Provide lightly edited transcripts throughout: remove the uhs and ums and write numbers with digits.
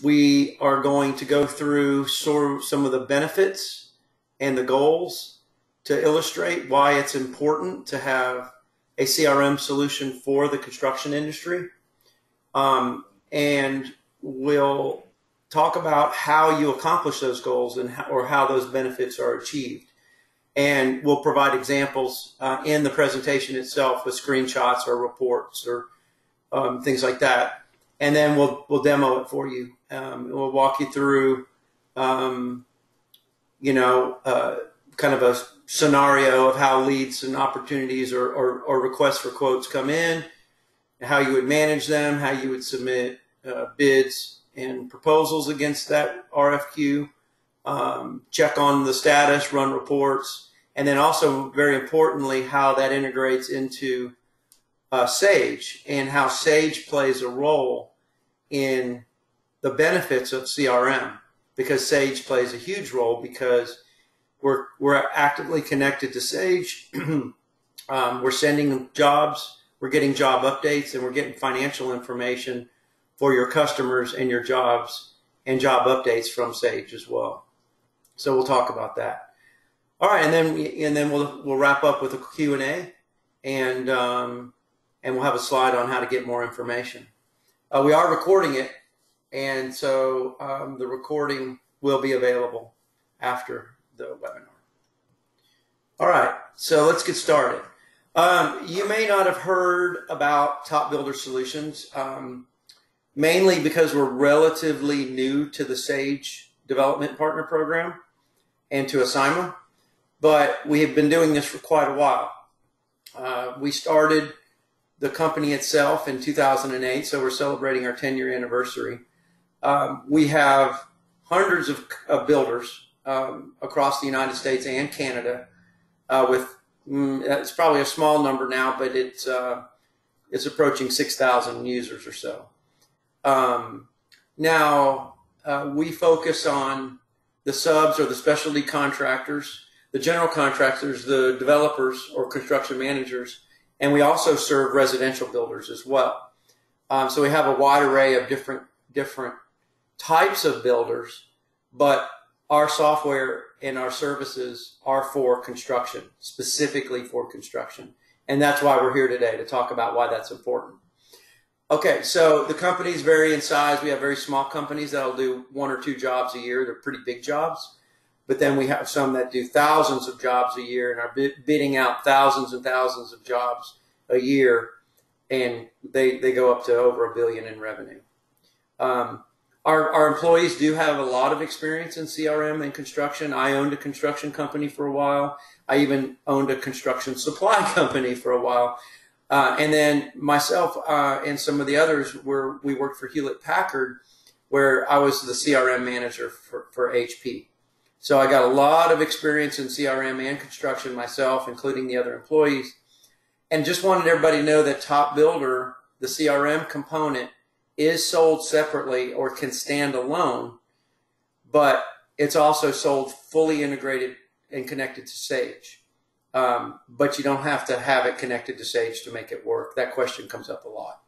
We are going to go through some of the benefits and the goals to illustrate why it's important to have a CRM solution for the construction industry. And we'll talk about how you accomplish those goals and how those benefits are achieved. And we'll provide examples in the presentation itself with screenshots or reports or things like that. And then we'll demo it for you. We'll walk you through, kind of a scenario of how leads and opportunities or requests for quotes come in, how you would manage them, how you would submit bids and proposals against that RFQ, check on the status, run reports, and then also, very importantly, how that integrates into Sage and how Sage plays a role in the benefits of CRM, because Sage plays a huge role because we're actively connected to Sage. We're sending jobs, we're getting job updates, and we're getting financial information for your customers and your jobs and job updates from Sage as well. So we'll talk about that. All right, and then we'll wrap up with a Q&A, and we'll have a slide on how to get more information. We are recording it, and so the recording will be available after the webinar. All right, so let's get started. You may not have heard about TopBuilder Solutions, mainly because we're relatively new to the Sage Development Partner Program and to Asyma, but we have been doing this for quite a while. We started the company itself in 2008, so we're celebrating our 10-year anniversary. We have hundreds of builders across the United States and Canada. It's probably a small number now, but it's approaching 6,000 users or so. Now we focus on the subs or the specialty contractors, the general contractors, the developers or construction managers, and we also serve residential builders as well. So we have a wide array of different types of builders, but our software and our services are for construction, specifically for construction. And that's why we're here today, to talk about why that's important. Okay, so the companies vary in size. We have very small companies that'll do 1 or 2 jobs a year. They're pretty big jobs. But then we have some that do thousands of jobs a year and are bidding out thousands and thousands of jobs a year, and they go up to over $1 billion in revenue. Our employees do have a lot of experience in CRM and construction. I owned a construction company for a while. I even owned a construction supply company for a while. And then myself and some of the others, we worked for Hewlett-Packard, where I was the CRM manager for HP. So I got a lot of experience in CRM and construction myself, including the other employees. And just wanted everybody to know that TopBuilder, the CRM component, is sold separately or can stand alone, but it's also sold fully integrated and connected to Sage. But you don't have to have it connected to Sage to make it work. That question comes up a lot.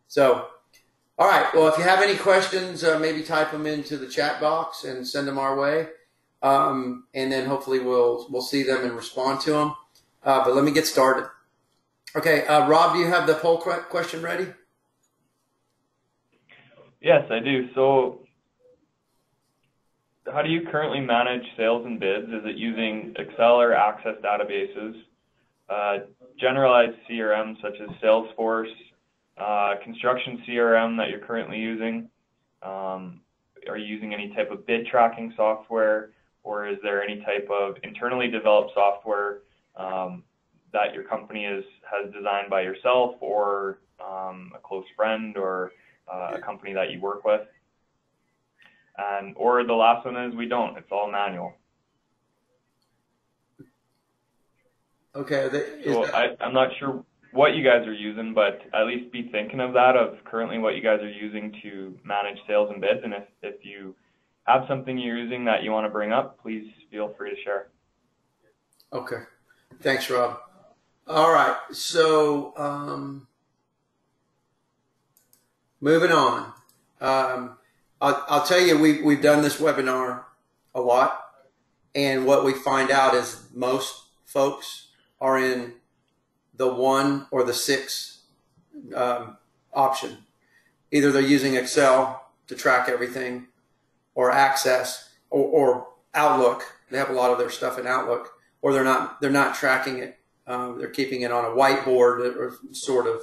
So, all right, well, if you have any questions, maybe type them into the chat box and send them our way. And then hopefully we'll see them and respond to them. But let me get started. Okay, Rob, do you have the poll question ready? Yes, I do. So how do you currently manage sales and bids? Is it using Excel or Access databases, generalized CRM such as Salesforce, construction CRM that you're currently using? Are you using any type of bid tracking software, or is there any type of internally developed software that your company has designed by yourself or a close friend or a company that you work with? Or the last one is we don't. It's all manual. Okay. So I'm not sure what you guys are using, but at least be thinking of that, of currently what you guys are using to manage sales and bids. And if you have something you're using that you want to bring up, please feel free to share. Okay. Thanks, Rob. All right. So moving on. I'll tell you, we've done this webinar a lot, and what we find out is most folks are in the 1 or the 6 option. Either they're using Excel to track everything, or Access, or Outlook. They have a lot of their stuff in Outlook, or they're not tracking it. They're keeping it on a whiteboard, or sort of,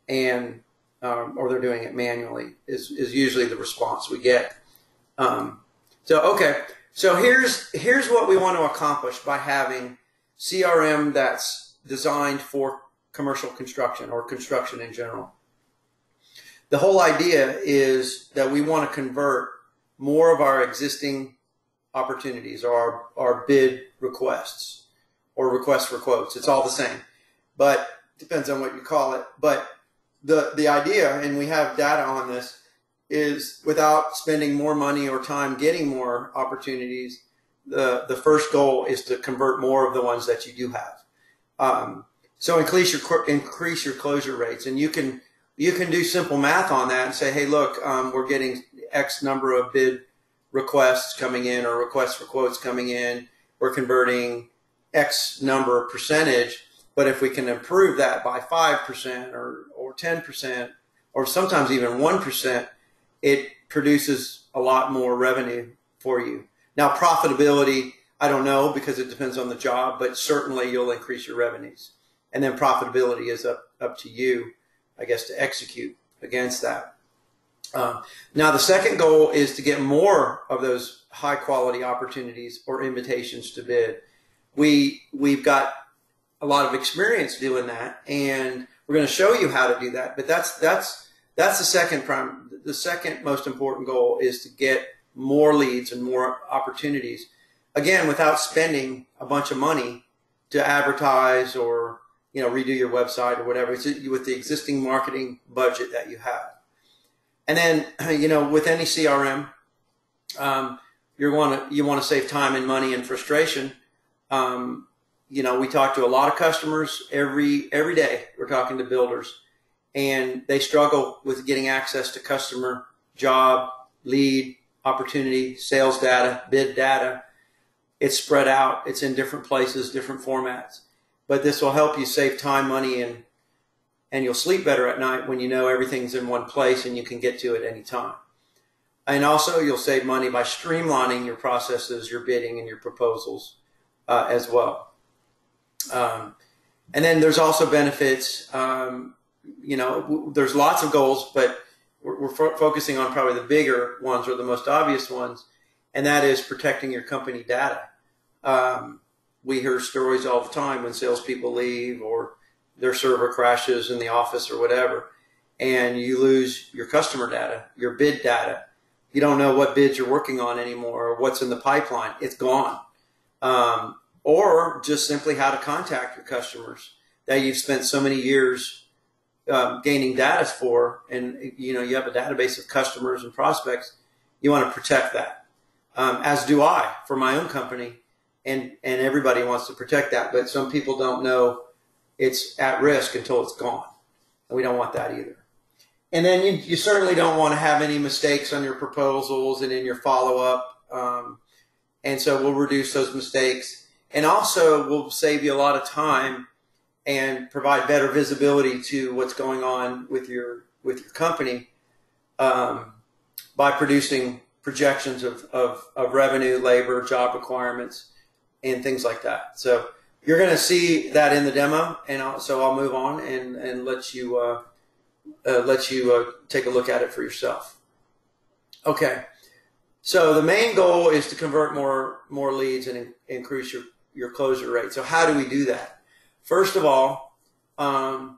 and or they're doing it manually. Is usually the response we get. So here's what we want to accomplish by having CRM that's designed for commercial construction or construction in general. The whole idea is that we want to convert more of our existing opportunities, or our bid requests or requests for quotes. It's all the same, but depends on what you call it. But the idea, and we have data on this, is without spending more money or time getting more opportunities, the first goal is to convert more of the ones that you do have. So increase your closure rates, and you can do simple math on that and say, hey, look, we're getting X number of bid requests coming in, or requests for quotes coming in. We're converting X number of percentage, but if we can improve that by 5% or 10%, or sometimes even 1%, it produces a lot more revenue for you. Now, profitability, I don't know, because it depends on the job, but certainly you'll increase your revenues. And then profitability is up to you, I guess, to execute against that. Now, the second goal is to get more of those high quality opportunities or invitations to bid. We've got a lot of experience doing that, and we're going to show you how to do that. But that's the second most important goal, is to get more leads and more opportunities. Again, without spending a bunch of money to advertise or redo your website or whatever. It's with the existing marketing budget that you have. And then, with any CRM, you want to save time and money and frustration. We talk to a lot of customers every day. We're talking to builders, and they struggle with getting access to customer, job, lead, opportunity, sales data, bid data. It's spread out. It's in different places, different formats. But this will help you save time, money, and you'll sleep better at night when you know everything's in one place and you can get to it any time. And also, you'll save money by streamlining your processes, your bidding, and your proposals as well. And then there's also benefits. There's lots of goals, but we're focusing on probably the bigger ones, or the most obvious ones, and that is protecting your company data. We hear stories all the time when salespeople leave, or their server crashes in the office or whatever, and you lose your customer data, your bid data. You don't know what bids you're working on anymore, or what's in the pipeline. It's gone. Or just simply how to contact your customers that you've spent so many years gaining data for, and you have a database of customers and prospects. You want to protect that, as do I for my own company, and everybody wants to protect that, but some people don't know it's at risk until it's gone, and we don't want that either. And then you certainly don't want to have any mistakes on your proposals and in your follow-up, and so we'll reduce those mistakes, and also we'll save you a lot of time and provide better visibility to what's going on with your company by producing projections of revenue, labor, job requirements, and things like that. So you're going to see that in the demo, and so I'll move on and let you take a look at it for yourself. Okay, so the main goal is to convert more leads and increase your closure rate. So how do we do that? First of all, and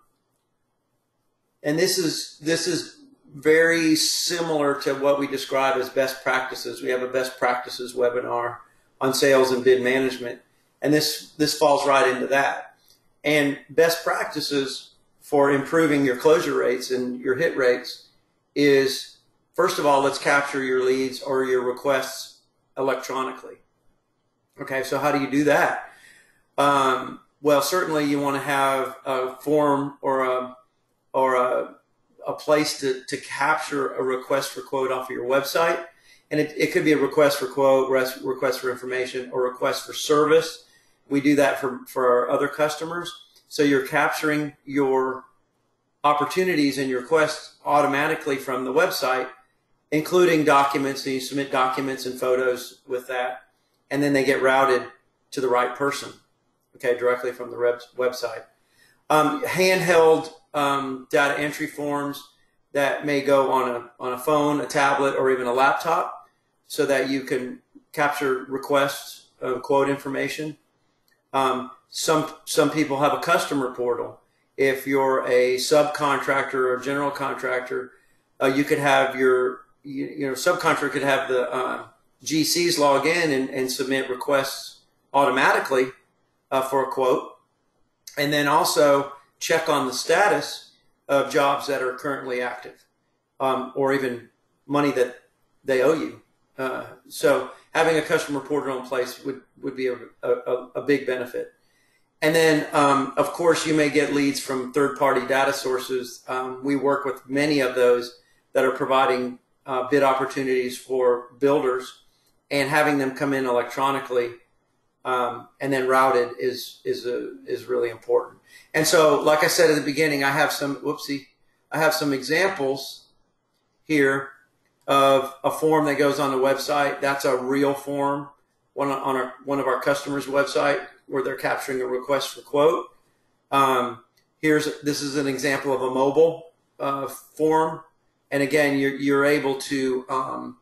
this is very similar to what we describe as best practices. We have a best practices webinar on sales and bid management, and this falls right into that. And best practices for improving your closure rates and your hit rates is, first of all, let's capture your leads or your requests electronically. Okay, so how do you do that? Well, certainly you want to have a form or a a place to capture a request for quote off of your website. And it could be a request for quote, request for information, or request for service. We do that for our other customers. So you're capturing your opportunities and your requests automatically from the website, including documents, and you submit documents and photos with that, and then they get routed to the right person, okay, directly from the website. Handheld data entry forms that may go on a phone, a tablet, or even a laptop, so that you can capture requests of quote information. Some people have a customer portal. If you're a subcontractor or a general contractor, you could have your subcontractor could have the GCs log in and submit requests automatically for a quote, and then also check on the status of jobs that are currently active, or even money that they owe you. So having a customer portal in place would be a big benefit. And then, of course, you may get leads from third-party data sources. We work with many of those that are providing bid opportunities for builders, and having them come in electronically and then routed is really important. And so, like I said at the beginning, I have some examples here of a form that goes on the website. That's a real form on one of our customers' website where they're capturing a request for quote. This is an example of a mobile form, and again, you're able to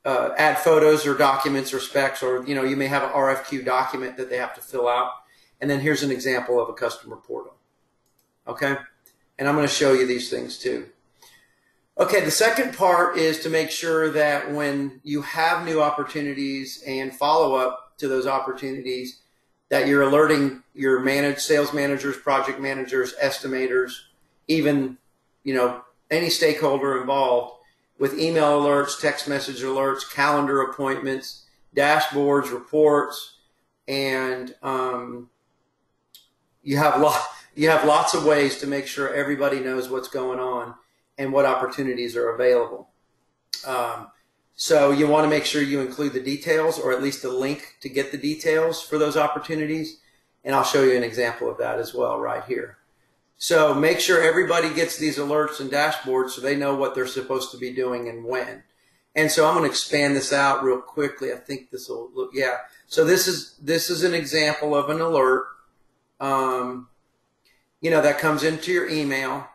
add photos or documents or specs, or you may have an RFQ document that they have to fill out. And then here's an example of a customer portal. Okay, and I'm going to show you these things too. Okay, the second part is to make sure that when you have new opportunities and follow up to those opportunities, that you're alerting your sales managers, project managers, estimators, even any stakeholder involved, with email alerts, text message alerts, calendar appointments, dashboards, reports, and you have lots of ways to make sure everybody knows what's going on and what opportunities are available. So you want to make sure you include the details, or at least a link to get the details for those opportunities. And I'll show you an example of that as well right here. So make sure everybody gets these alerts and dashboards so they know what they're supposed to be doing and when. And so I'm going to expand this out real quickly. I think this will look, yeah. So this is an example of an alert, that comes into your email.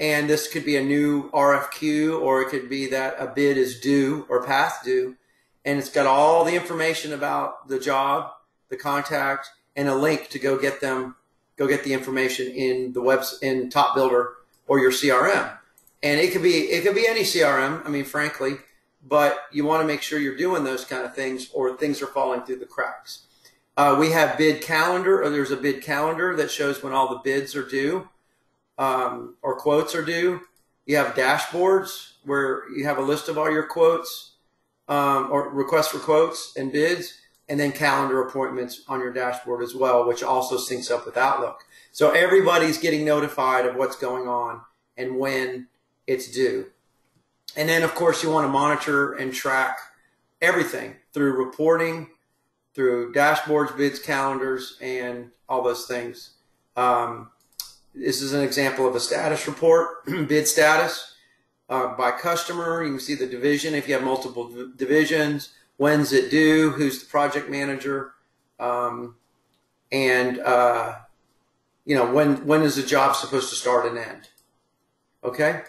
And this could be a new RFQ, or it could be that a bid is due or past due. And it's got all the information about the job, the contact, and a link to go get the information in in TopBuilder or your CRM. And it could be any CRM, I mean, frankly, but you want to make sure you're doing those kind of things, or things are falling through the cracks. We have bid calendar, or there's a bid calendar that shows when all the bids are due. Or quotes are due. You have dashboards where you have a list of all your quotes, or requests for quotes and bids, and then calendar appointments on your dashboard as well, which also syncs up with Outlook. So everybody's getting notified of what's going on and when it's due. And then, of course, you want to monitor and track everything through reporting, through dashboards, bids, calendars, and all those things. This is an example of a status report, bid status by customer. You can see the division if you have multiple divisions, when's it due, who's the project manager, and when is the job supposed to start and end. Okay,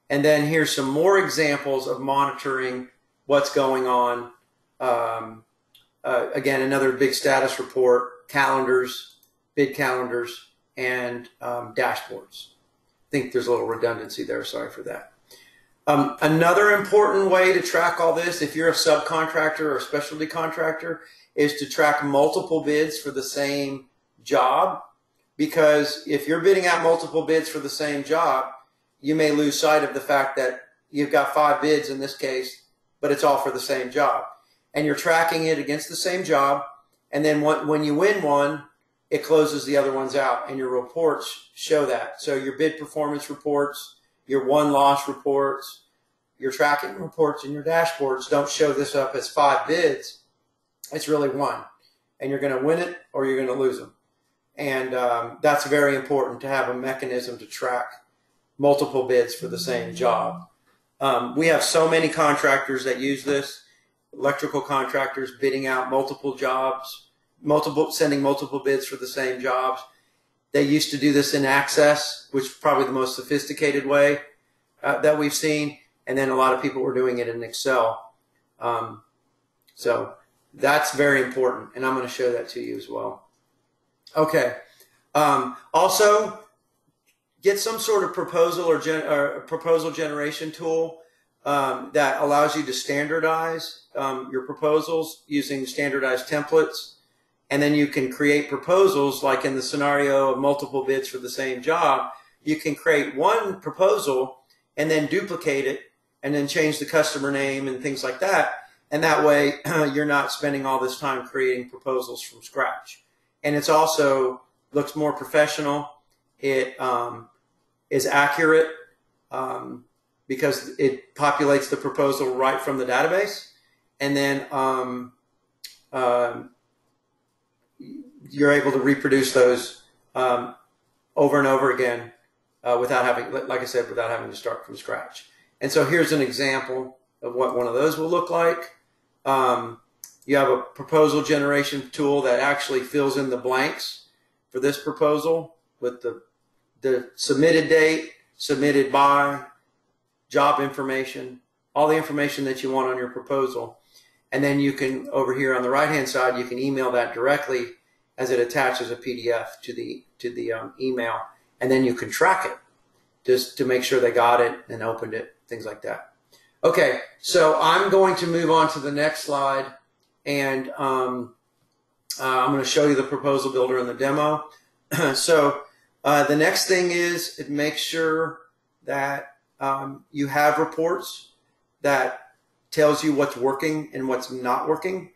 and then here's some more examples of monitoring what's going on. Again, another big status report, calendars, bid calendars, and dashboards. I think there's a little redundancy there. Sorry for that. Another important way to track all this, if you're a subcontractor or a specialty contractor, is to track multiple bids for the same job. Because if you're bidding out multiple bids for the same job, you may lose sight of the fact that you've got 5 bids in this case, but it's all for the same job. And you're tracking it against the same job. And then when you win one, it closes the other ones out, and your reports show that. So your bid performance reports, your one loss reports, your tracking reports, and your dashboards don't show this up as 5 bids. It's really 1. And you're going to win it or you're going to lose them. And that's very important to have a mechanism to track multiple bids for the same job. We have so many contractors that use this, electrical contractors bidding out multiple jobs, sending multiple bids for the same jobs. They used to do this in Access, which is probably the most sophisticated way that we've seen. And then a lot of people were doing it in Excel. So that's very important. And I'm going to show that to you as well. Okay. Also, get some sort of proposal or proposal generation tool that allows you to standardize your proposals using standardized templates. And then you can create proposals, like in the scenario of multiple bids for the same job. You can create one proposal and then duplicate it and then change the customer name and things like that. And that way you're not spending all this time creating proposals from scratch. And it's also looks more professional. It is accurate because it populates the proposal right from the database. And then you're able to reproduce those over and over again without having, like I said, without having to start from scratch. And so here's an example of what one of those will look like. You have a proposal generation tool that actually fills in the blanks for this proposal with the submitted date, submitted by, job information, all the information that you want on your proposal. And then you can, over here on the right-hand side, you can email that directly as it attaches a PDF to the email, and then you can track it just to make sure they got it and opened it, things like that. Okay, so I'm going to move on to the next slide, and I'm going to show you the proposal builder in the demo. So the next thing is make sure that you have reports that tells you what's working and what's not working.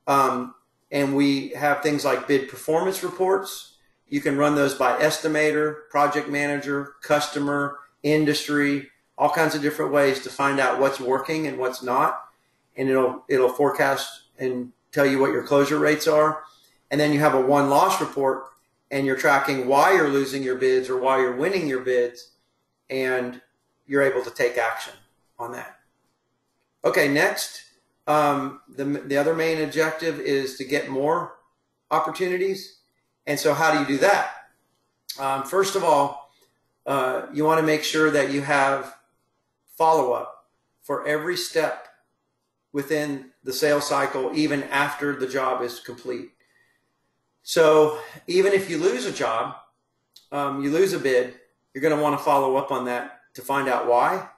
And we have things like bid performance reports. You can run those by estimator, project manager, customer, industry, all kinds of different ways to find out what's working and what's not. And it'll forecast and tell you what your closure rates are. And then you have a one loss report, and you're tracking why you're losing your bids or why you're winning your bids, and you're able to take action on that. Okay, next. The other main objective is to get more opportunities. And so how do you do that? First of all, you want to make sure that you have follow-up for every step within the sales cycle, even after the job is complete. So even if you lose a job, you lose a bid, you're going to want to follow up on that to find out why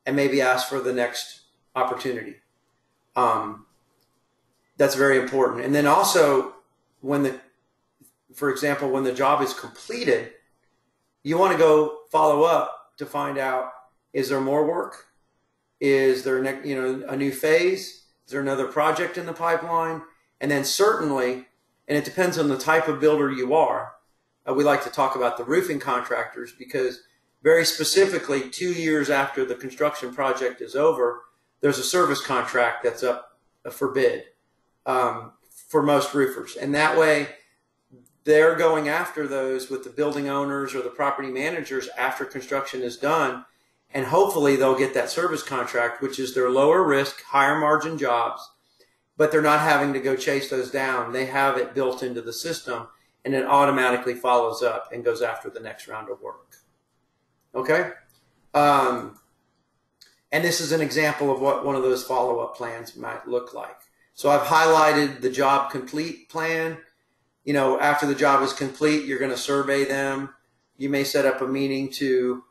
and maybe ask for the next opportunity. That's very important. And then also, for example, when the job is completed, you want to go follow up to find out, is there more work? Is there a new phase? Is there another project in the pipeline? And then certainly, and it depends on the type of builder you are, we like to talk about the roofing contractors, because very specifically 2 years after the construction project is over, there's a service contract that's up for bid for most roofers. And that way, they're going after those with the building owners or the property managers after construction is done. And hopefully they'll get that service contract, which is their lower risk, higher margin jobs, but they're not having to go chase those down. They have it built into the system, and it automatically follows up and goes after the next round of work. Okay? And this is an example of what one of those follow-up plans might look like. So I've highlighted the job complete plan. You know, after the job is complete, you're going to survey them. You may set up a meeting to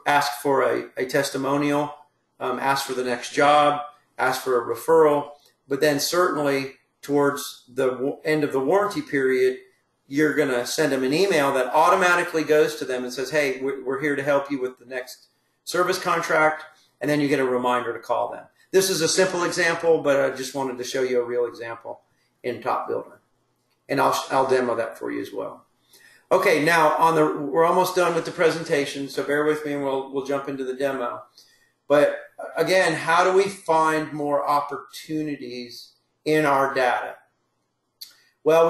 ask for a testimonial, ask for the next job, ask for a referral. But then certainly towards the end of the warranty period, you're going to send them an email that automatically goes to them and says, hey, we're here to help you with the next service contract, and then you get a reminder to call them. This is a simple example, but I just wanted to show you a real example in TopBuilder. And I'll demo that for you as well. Okay, now we're almost done with the presentation, so bear with me and we'll jump into the demo. But again, how do we find more opportunities in our data? Well,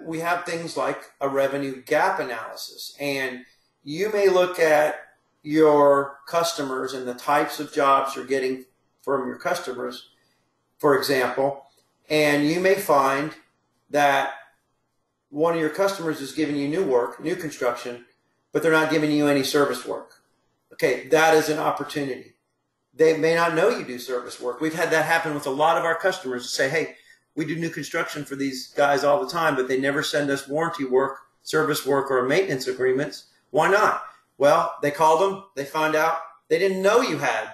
we have things like a revenue gap analysis, and you may look at your customers and the types of jobs you're getting from your customers, for example, and you may find that one of your customers is giving you new work, new construction, but they're not giving you any service work. Okay, that is an opportunity. They may not know you do service work. We've had that happen with a lot of our customers to say, hey, we do new construction for these guys all the time, but they never send us warranty work, service work, or maintenance agreements. Why not? Well, they called them. They found out they didn't know you had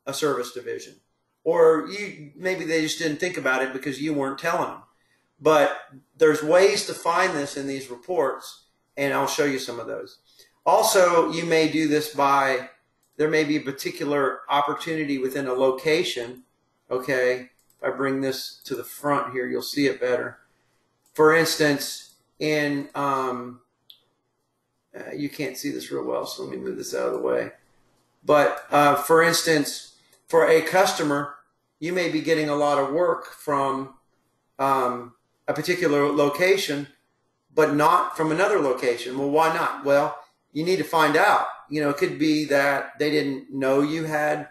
a service division. Or maybe they just didn't think about it because you weren't telling them. But there's ways to find this in these reports, and I'll show you some of those. Also, you may do this by, there may be a particular opportunity within a location. Okay, if I bring this to the front here, you'll see it better. For instance, in, you can't see this real well, so let me move this out of the way. But for instance, for a customer, you may be getting a lot of work from a particular location, but not from another location. Well, why not? Well, you need to find out. You know, it could be that they didn't know you had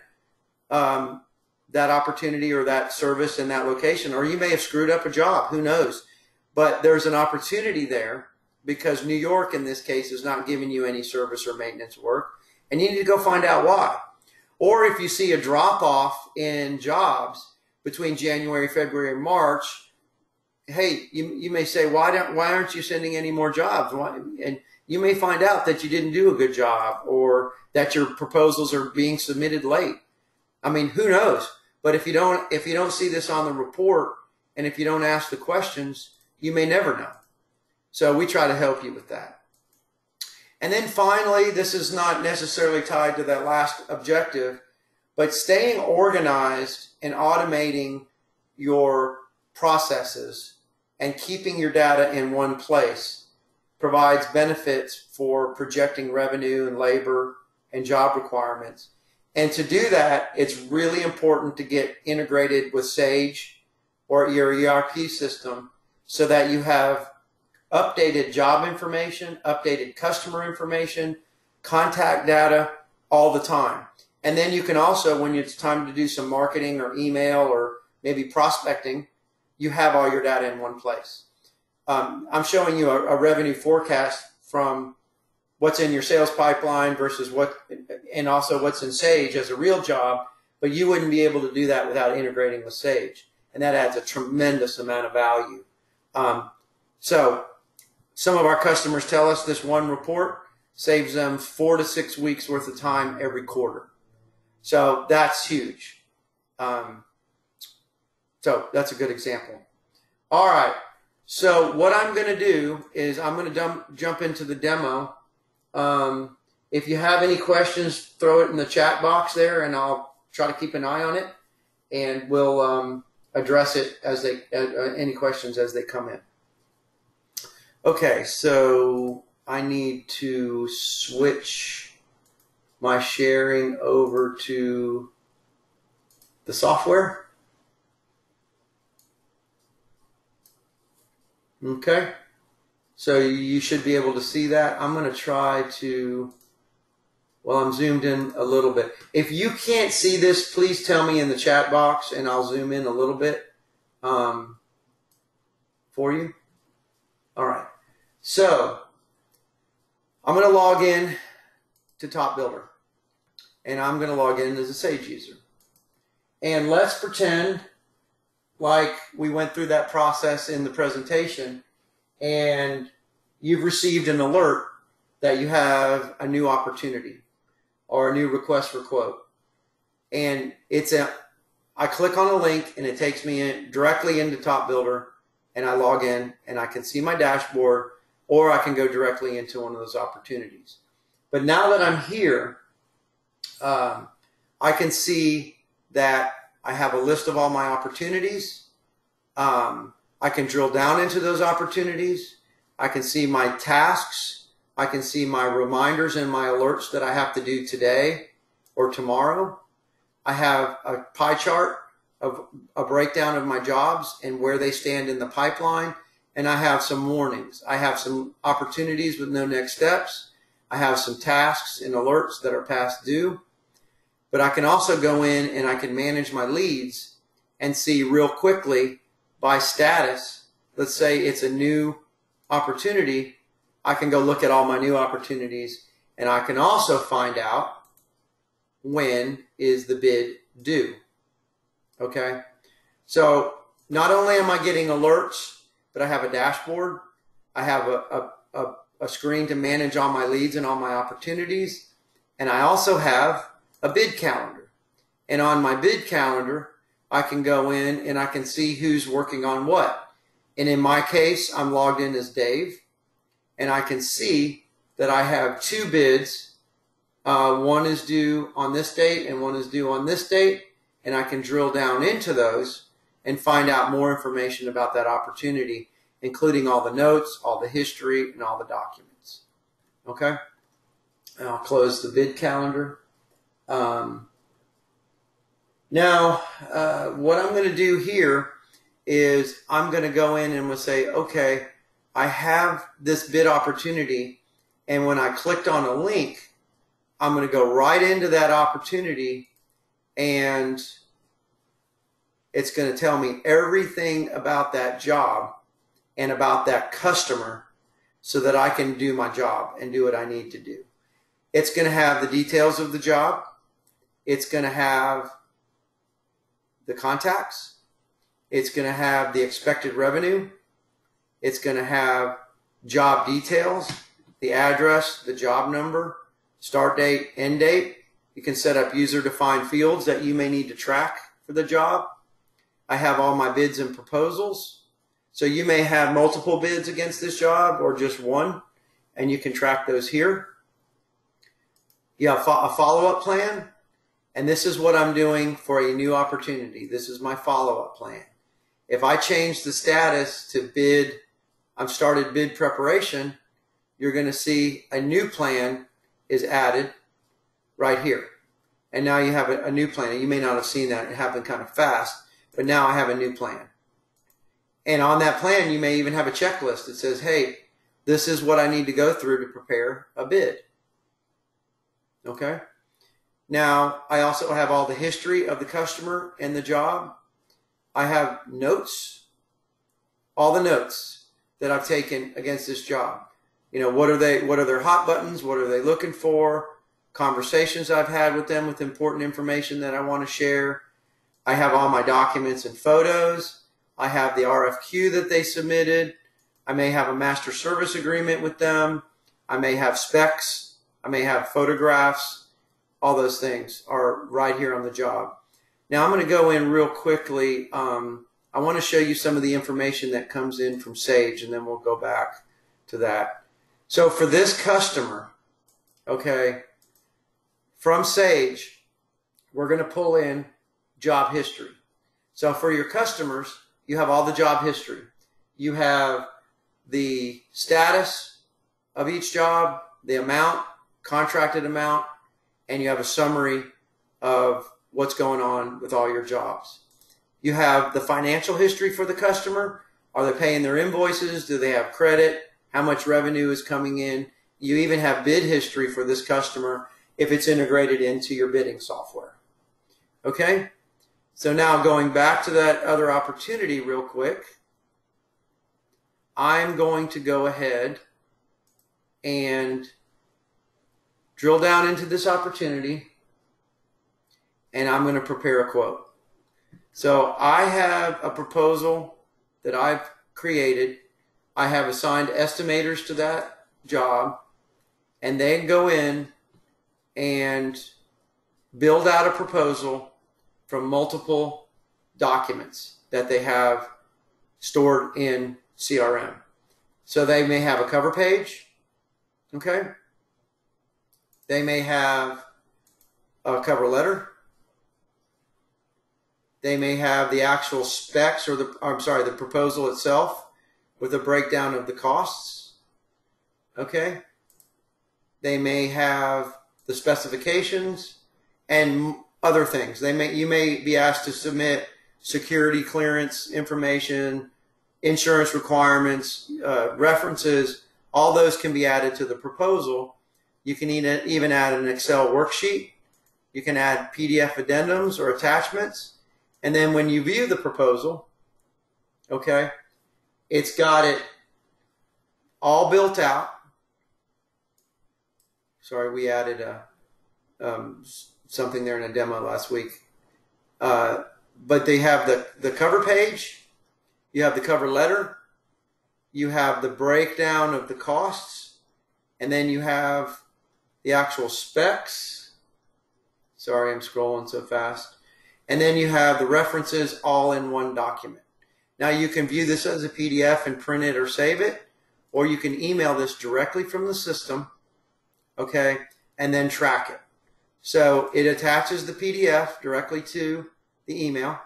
that opportunity or that service in that location, or you may have screwed up a job. Who knows? But there's an opportunity there because New York, in this case, is not giving you any service or maintenance work, and you need to go find out why. Or if you see a drop-off in jobs between January, February, and March, hey, you may say, why aren't you sending any more jobs? And you may find out that you didn't do a good job or that your proposals are being submitted late. I mean, who knows? But if you don't see this on the report and if you don't ask the questions, you may never know. So we try to help you with that. And then finally, this is not necessarily tied to that last objective, but staying organized and automating your processes and keeping your data in one place provides benefits for projecting revenue and labor and job requirements. And to do that, it's really important to get integrated with Sage or your ERP system so that you have updated job information, updated customer information, contact data all the time. And then you can also, when it's time to do some marketing or email or maybe prospecting, you have all your data in one place. I'm showing you a revenue forecast from what's in your sales pipeline versus and also what's in Sage as a real job, but you wouldn't be able to do that without integrating with Sage. And that adds a tremendous amount of value. So some of our customers tell us this one report saves them 4 to 6 weeks worth of time every quarter. So that's huge. So that's a good example. All right. So what I'm going to do is I'm going to jump into the demo. If you have any questions, throw it in the chat box there, and I'll try to keep an eye on it, and we'll address it as any questions as they come in. Okay, so I need to switch my sharing over to the software. Okay, so you should be able to see that. I'm going to try to, well, I'm zoomed in a little bit. If you can't see this, please tell me in the chat box and I'll zoom in a little bit for you. All right, so I'm going to log in to TopBuilder, and I'm going to log in as a Sage user. And let's pretend like we went through that process in the presentation and you've received an alert that you have a new opportunity or a new request for quote. And I click on a link and it takes me directly into TopBuilder, and I log in and I can see my dashboard, or I can go directly into one of those opportunities. But now that I'm here, I can see that I have a list of all my opportunities. I can drill down into those opportunities. I can see my tasks. I can see my reminders and my alerts that I have to do today or tomorrow. I have a pie chart of a breakdown of my jobs and where they stand in the pipeline. And I have some warnings. I have some opportunities with no next steps. I have some tasks and alerts that are past due. But I can also go in and I can manage my leads and see real quickly by status. Let's say it's a new opportunity. I can go look at all my new opportunities, and I can also find out when is the bid due. Okay? So not only am I getting alerts, but I have a dashboard. I have a screen to manage all my leads and all my opportunities. And I also have a bid calendar. And on my bid calendar, I can go in and I can see who's working on what. And in my case, I'm logged in as Dave. And I can see that I have 2 bids. One is due on this date and one is due on this date. And I can drill down into those and find out more information about that opportunity, including all the notes, all the history, and all the documents. Okay? And I'll close the bid calendar. Now, what I'm going to do here is I'm going to go in and we'll say, okay, I have this bid opportunity, and when I clicked on a link, I'm going to go right into that opportunity, and it's going to tell me everything about that job and about that customer so that I can do my job and do what I need to do. It's going to have the details of the job. It's going to have the contacts. It's going to have the expected revenue. It's going to have job details, the address, the job number, start date, end date. You can set up user-defined fields that you may need to track for the job. I have all my bids and proposals. So you may have multiple bids against this job or just one, and you can track those here. You have a follow-up plan, and this is what I'm doing for a new opportunity. This is my follow-up plan. If I change the status to bid, I've started bid preparation, you're going to see a new plan is added right here. And now you have a new plan. And you may not have seen that. It happened kind of fast, but now I have a new plan. And on that plan, you may even have a checklist that says, hey, this is what I need to go through to prepare a bid. Okay? Now, I also have all the history of the customer and the job. I have notes, all the notes that I've taken against this job. You know, what are their hot buttons? What are they looking for? Conversations I've had with them with important information that I want to share. I have all my documents and photos. I have the RFQ that they submitted. I may have a master service agreement with them. I may have specs. I may have photographs. All those things are right here on the job. Now I'm going to go in real quickly. I want to show you some of the information that comes in from Sage, and then we'll go back to that. So for this customer, okay, from Sage, we're going to pull in job history. So for your customers, you have all the job history. You have the status of each job, the amount, contracted amount, and you have a summary of what's going on with all your jobs. You have the financial history for the customer. Are they paying their invoices? Do they have credit? How much revenue is coming in? You even have bid history for this customer if it's integrated into your bidding software. Okay? So now going back to that other opportunity real quick, I'm going to go ahead and drill down into this opportunity, and I'm going to prepare a quote. So I have a proposal that I've created. I have assigned estimators to that job, and they go in and build out a proposal from multiple documents that they have stored in CRM. So they may have a cover page, okay? They may have a cover letter. They may have the actual specs or the proposal itself with a breakdown of the costs. Okay. They may have the specifications and other things. You may be asked to submit security clearance information, insurance requirements, references. All those can be added to the proposal. You can even add an Excel worksheet. You can add PDF addendums or attachments. And then when you view the proposal, okay, it's got it all built out. Sorry, we added something there in a demo last week. But they have the cover page, you have the cover letter, you have the breakdown of the costs, and then you have the actual specs. Sorry, I'm scrolling so fast. And then you have the references all in one document. Now you can view this as a PDF and print it or save it, or you can email this directly from the system, okay, and then track it. So it attaches the PDF directly to the email.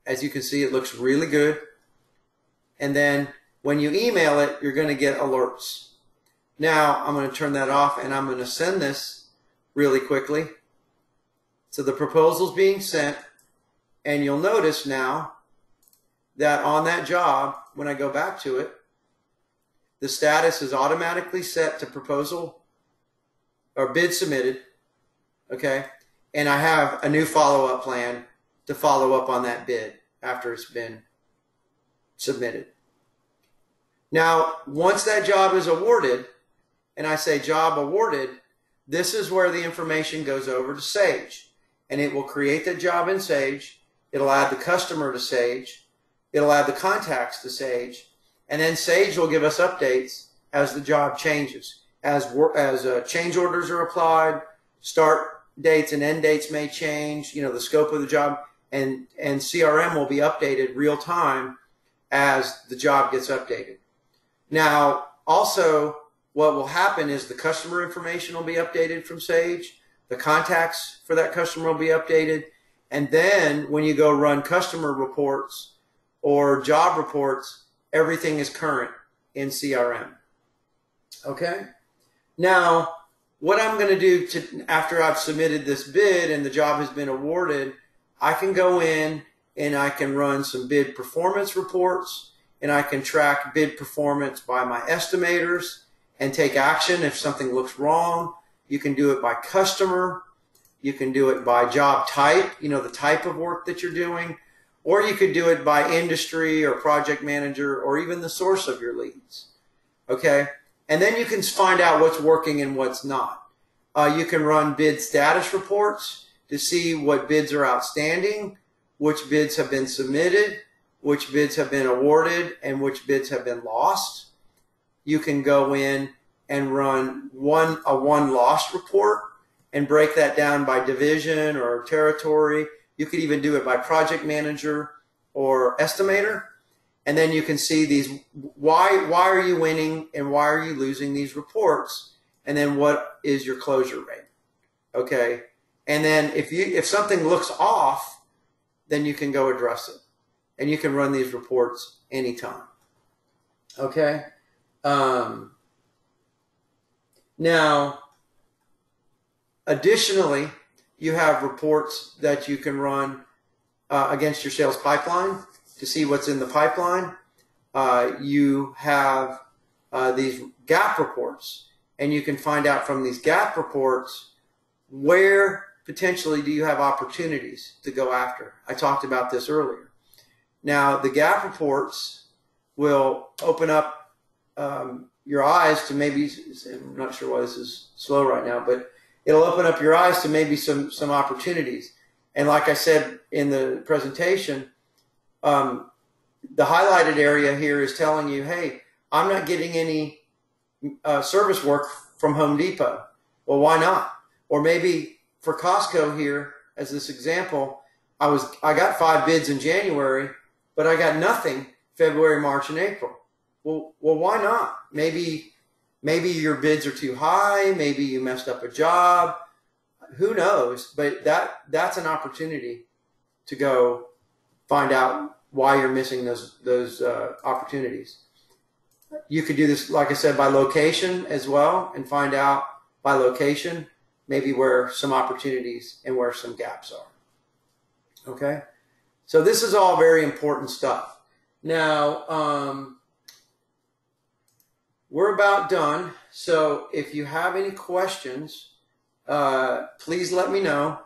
As you can see, it looks really good. And then when you email it, you're going to get alerts. Now I'm going to turn that off and I'm going to send this really quickly. So the proposal's being sent, and you'll notice now that on that job, when I go back to it, the status is automatically set to proposal or bid submitted, okay? And I have a new follow-up plan to follow up on that bid after it's been submitted. Now, once that job is awarded, and I say job awarded, this is where the information goes over to Sage. And it will create the job in Sage. It'll add the customer to Sage. It'll add the contacts to Sage. And then Sage will give us updates as the job changes. As change orders are applied, start dates and end dates may change, the scope of the job, and CRM will be updated real time as the job gets updated. Now, also, what will happen is the customer information will be updated from Sage. The contacts for that customer will be updated. And then when you go run customer reports or job reports, everything is current in CRM. Okay? Now, what I'm going to do after I've submitted this bid and the job has been awarded, I can go in and I can run some bid performance reports, and I can track bid performance by my estimators and take action if something looks wrong. You can do it by customer. You can do it by job type, the type of work that you're doing. Or you could do it by industry or project manager or even the source of your leads. Okay? And then you can find out what's working and what's not. You can run bid status reports to see what bids are outstanding, which bids have been submitted, which bids have been awarded, and which bids have been lost. You can go in and run a won-loss report and break that down by division or territory. You could even do it by project manager or estimator. And then you can see these, why are you winning and why are you losing these reports? And then what is your closure rate? Okay. And then if something looks off, then you can go address it. And you can run these reports anytime. Okay. Now, additionally, you have reports that you can run against your sales pipeline to see what's in the pipeline. You have these gap reports, and you can find out from these gap reports where potentially do you have opportunities to go after. I talked about this earlier. Now, the gap reports will open up your eyes to maybe, I'm not sure why this is slow right now, but it'll open up your eyes to maybe some opportunities. And like I said in the presentation, the highlighted area here is telling you, hey, I'm not getting any service work from Home Depot. Well, why not? Or maybe for Costco here, as this example, I got 5 bids in January, but I got nothing February, March, and April. Well, why not? Maybe your bids are too high. Maybe you messed up a job. Who knows? But that's an opportunity to go find out why you're missing those opportunities. You could do this, like I said, by location as well, and find out by location maybe where some opportunities and where some gaps are. Okay? So this is all very important stuff. Now, we're about done. So if you have any questions, please let me know.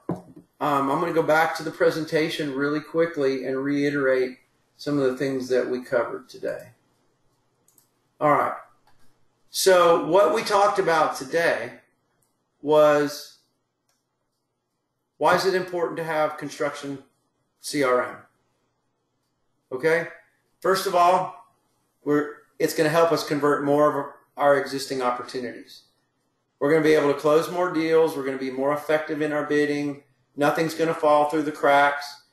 I'm going to go back to the presentation really quickly and reiterate some of the things that we covered today. All right. So what we talked about today was, why is it important to have construction CRM? Okay. First of all, it's going to help us convert more of our existing opportunities. We're going to be able to close more deals. We're going to be more effective in our bidding. Nothing's going to fall through the cracks.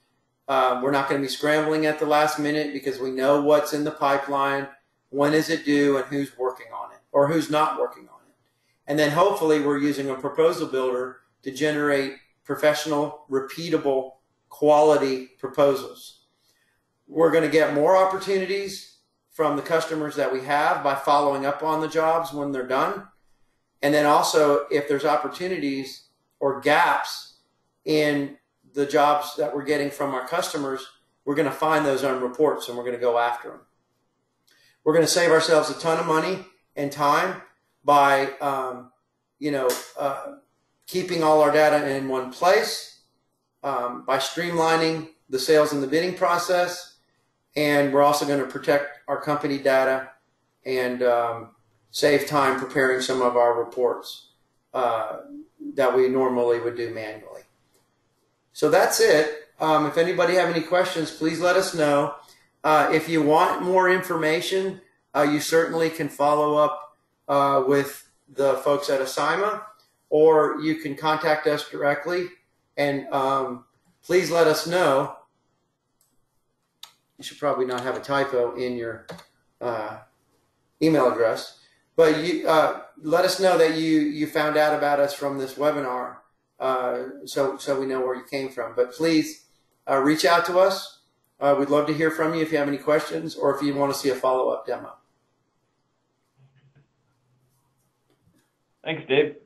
We're not going to be scrambling at the last minute because we know what's in the pipeline, when is it due, and who's working on it or who's not working on it. And then hopefully we're using a proposal builder to generate professional, repeatable, quality proposals. We're going to get more opportunities from the customers that we have by following up on the jobs when they're done. And then also, if there's opportunities or gaps in the jobs that we're getting from our customers, we're going to find those on reports and we're going to go after them. We're going to save ourselves a ton of money and time by, keeping all our data in one place, by streamlining the sales and the bidding process. And we're also going to protect our company data and save time preparing some of our reports that we normally would do manually. So that's it. If anybody have any questions, please let us know. If you want more information, you certainly can follow up with the folks at Asyma, or you can contact us directly. And please let us know. You should probably not have a typo in your email address, but you let us know that you found out about us from this webinar, so we know where you came from. But please reach out to us. We'd love to hear from you if you have any questions or if you want to see a follow-up demo. Thanks, Dave.